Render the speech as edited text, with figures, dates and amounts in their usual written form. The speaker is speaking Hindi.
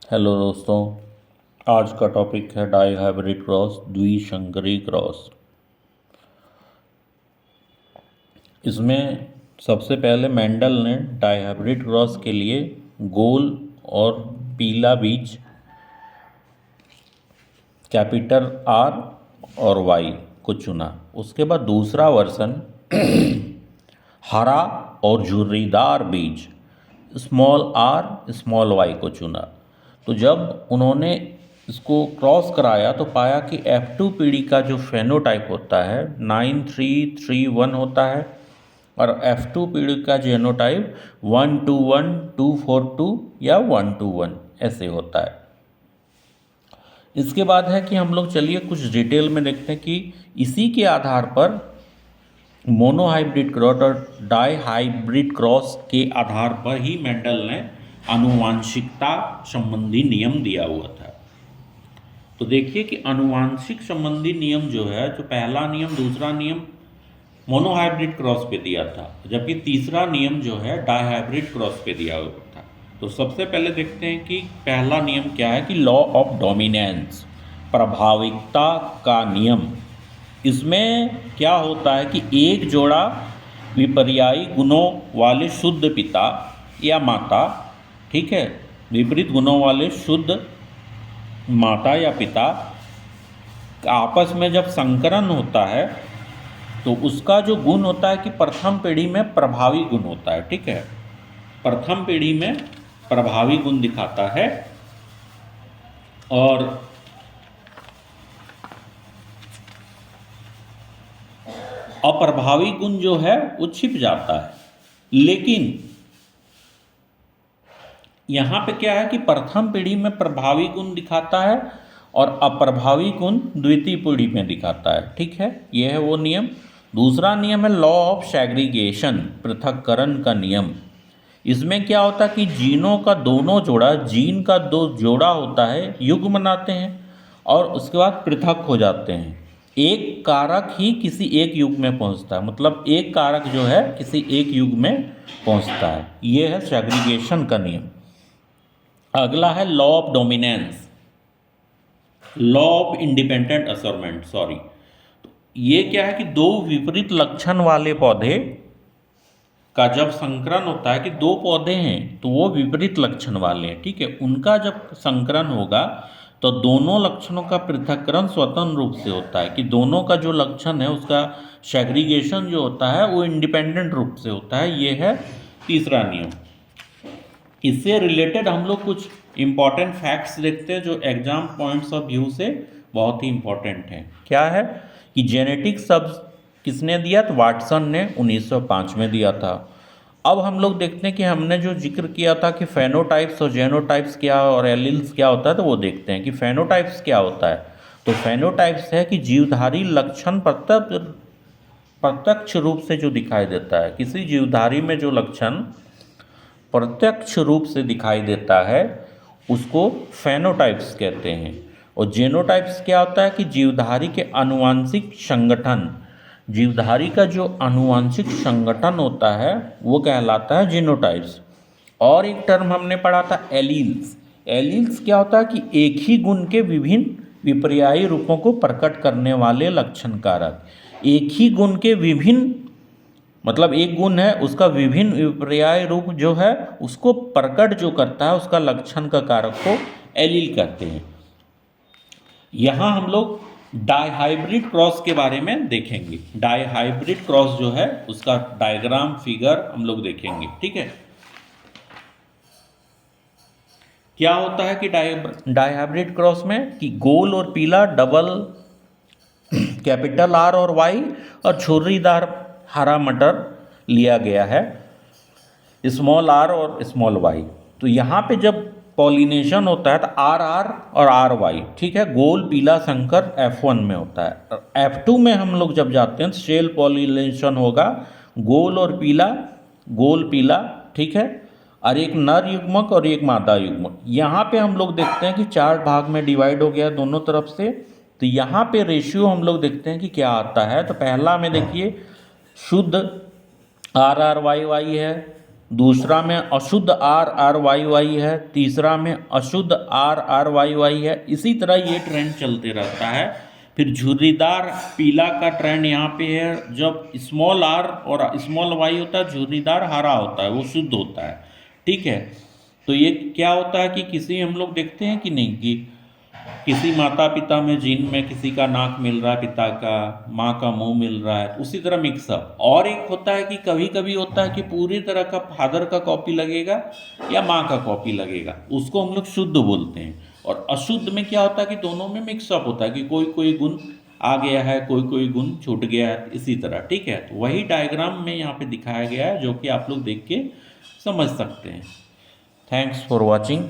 हेलो दोस्तों, आज का टॉपिक है डाई हाइब्रिड क्रॉस, द्विसंकरी क्रॉस। इसमें सबसे पहले मेंडल ने डाई हाइब्रिड क्रॉस के लिए गोल और पीला बीज कैपिटल आर और वाई को चुना। उसके बाद दूसरा वर्जन हरा और झुर्रीदार बीज स्मॉल आर स्मॉल वाई को चुना। तो जब उन्होंने इसको क्रॉस कराया तो पाया कि F2 पीढ़ी का जो फेनोटाइप होता है 9331 होता है और F2 पीढ़ी का जीनोटाइप 121 242 या 121 ऐसे होता है। इसके बाद है कि हम लोग चलिए कुछ डिटेल में देखते हैं कि इसी के आधार पर मोनोहाइब्रिड क्रॉस और डाई हाइब्रिड क्रॉस के आधार पर ही मेंडल ने आनुवांशिकता संबंधी नियम दिया हुआ था। तो देखिए कि आनुवांशिक संबंधी नियम जो है, जो पहला नियम दूसरा नियम मोनोहाइब्रिड क्रॉस पे दिया था, जबकि तीसरा नियम जो है डाई हाइब्रिड क्रॉस पे दिया हुआ था। तो सबसे पहले देखते हैं कि पहला नियम क्या है कि लॉ ऑफ डोमिनेंस, प्रभाविकता का नियम। इसमें क्या होता है कि एक जोड़ा विपर्यायी गुणों वाले शुद्ध पिता या माता, ठीक है, विपरीत गुणों वाले शुद्ध माता या पिता आपस में जब संकरण होता है तो उसका जो गुण होता है कि प्रथम पीढ़ी में प्रभावी गुण होता है। ठीक है, प्रथम पीढ़ी में प्रभावी गुण दिखाता है और अप्रभावी गुण जो है वो छिप जाता है। लेकिन यहाँ पे क्या है कि प्रथम पीढ़ी में प्रभावी गुण दिखाता है और अप्रभावी गुण द्वितीय पीढ़ी में दिखाता है। ठीक है, यह है वो नियम। दूसरा नियम है लॉ ऑफ सेग्रीगेशन, पृथक्करण का नियम। इसमें क्या होता है कि जीनों का दोनों जोड़ा, जीन का दो जोड़ा होता है, युग्म बनाते हैं और उसके बाद पृथक हो जाते हैं। एक कारक ही किसी एक युग में पहुंचता है, मतलब एक कारक जो है किसी एक युग में पहुंचता है। यह है सेग्रीगेशन का नियम। अगला है law of dominance, law of independent assortment, sorry. ये क्या है कि दो विपरीत लक्षण वाले पौधे का जब संकरण होता है कि दो पौधे हैं तो वो विपरीत लक्षण वाले हैं, ठीक है, उनका जब संकरण होगा तो दोनों लक्षणों का पृथक्करण स्वतंत्र रूप से होता है, कि दोनों का जो लक्षण है उसका सेग्रीगेशन जो होता है वो इंडिपेंडेंट रूप से होता है। ये है तीसरा नियम। इससे रिलेटेड हम लोग कुछ इम्पॉर्टेंट फैक्ट्स देखते हैं जो एग्जाम पॉइंट्स ऑफ व्यू से बहुत ही इम्पॉर्टेंट हैं। क्या है कि जेनेटिक शब्द किसने दिया? तो वाटसन ने 1905 में दिया था। अब हम लोग देखते हैं कि हमने जो जिक्र किया था कि फेनोटाइप्स और जेनोटाइप्स क्या और एलील्स क्या होता है, तो वो देखते हैं कि फेनोटाइप्स क्या होता है। तो फेनोटाइप्स है कि जीवधारी लक्षण प्रत्यक्ष रूप से जो दिखाई देता है, किसी जीवधारी में जो लक्षण प्रत्यक्ष रूप से दिखाई देता है उसको फेनोटाइप्स कहते हैं। और जेनोटाइप्स क्या होता है कि जीवधारी के आनुवांशिक संगठन, जीवधारी का जो आनुवांशिक संगठन होता है वो कहलाता है जीनोटाइप्स। और एक टर्म हमने पढ़ा था एलील्स। एलील्स क्या होता है कि एक ही गुण के विभिन्न विपर्यायी रूपों को प्रकट करने वाले लक्षण कारक। एक ही गुण के विभिन्न, मतलब एक गुण है उसका विभिन्न विपर्याय रूप जो है उसको प्रकट जो करता है उसका लक्षण का कारक को एलील कहते हैं। यहाँ हम लोग डाईहाइब्रिड क्रॉस के बारे में देखेंगे। डाईहाइब्रिड क्रॉस जो है उसका डायग्राम फिगर हम लोग देखेंगे। ठीक है, क्या होता है कि डाईहाइब्रिड क्रॉस में कि गोल और पीला डबल कैपिटल आर और वाई और छुर्रीदार हरा मटर लिया गया है, स्मॉल आर और स्मॉल वाई। तो यहाँ पे जब पॉलिनेशन होता है तो आर आर और आर वाई, ठीक है, गोल पीला संकर F1 में होता है। F2 में हम लोग जब जाते हैं तो सेल पॉलिनेशन होगा, गोल और पीला, गोल पीला, ठीक है, और एक नर युग्मक और एक मादा युग्मक। यहाँ पे हम लोग देखते हैं कि 4 भाग में डिवाइड हो गया दोनों तरफ से। तो यहाँ पे रेशियो हम लोग देखते हैं कि क्या आता है। तो पहला में देखिए शुद्ध आर आर वाई वाई है, दूसरा में अशुद्ध आर आर वाई वाई है, तीसरा में अशुद्ध आर आर वाई वाई है। इसी तरह ये ट्रेंड चलते रहता है। फिर झुर्रीदार पीला का ट्रेंड यहाँ पे है। जब स्मॉल आर और स्मॉल वाई होता है, झुर्रीदार हरा होता है, वो शुद्ध होता है। ठीक है, तो ये क्या होता है कि किसी हम लोग देखते हैं कि नहीं कि किसी माता पिता में जीन में किसी का नाक मिल रहा है, पिता का, माँ का मुंह मिल रहा है, उसी तरह मिक्सअप। और एक होता है कि कभी कभी होता है कि पूरी तरह का फादर का कॉपी लगेगा या माँ का कॉपी लगेगा, उसको हम लोग शुद्ध बोलते हैं। और अशुद्ध में क्या होता है कि दोनों में मिक्सअप होता है कि कोई कोई गुण आ गया है, कोई कोई गुण छूट गया है, इसी तरह। ठीक है, तो वही डायग्राम में यहाँ पे दिखाया गया है, जो कि आप लोग देख के समझ सकते हैं। Thanks for watching.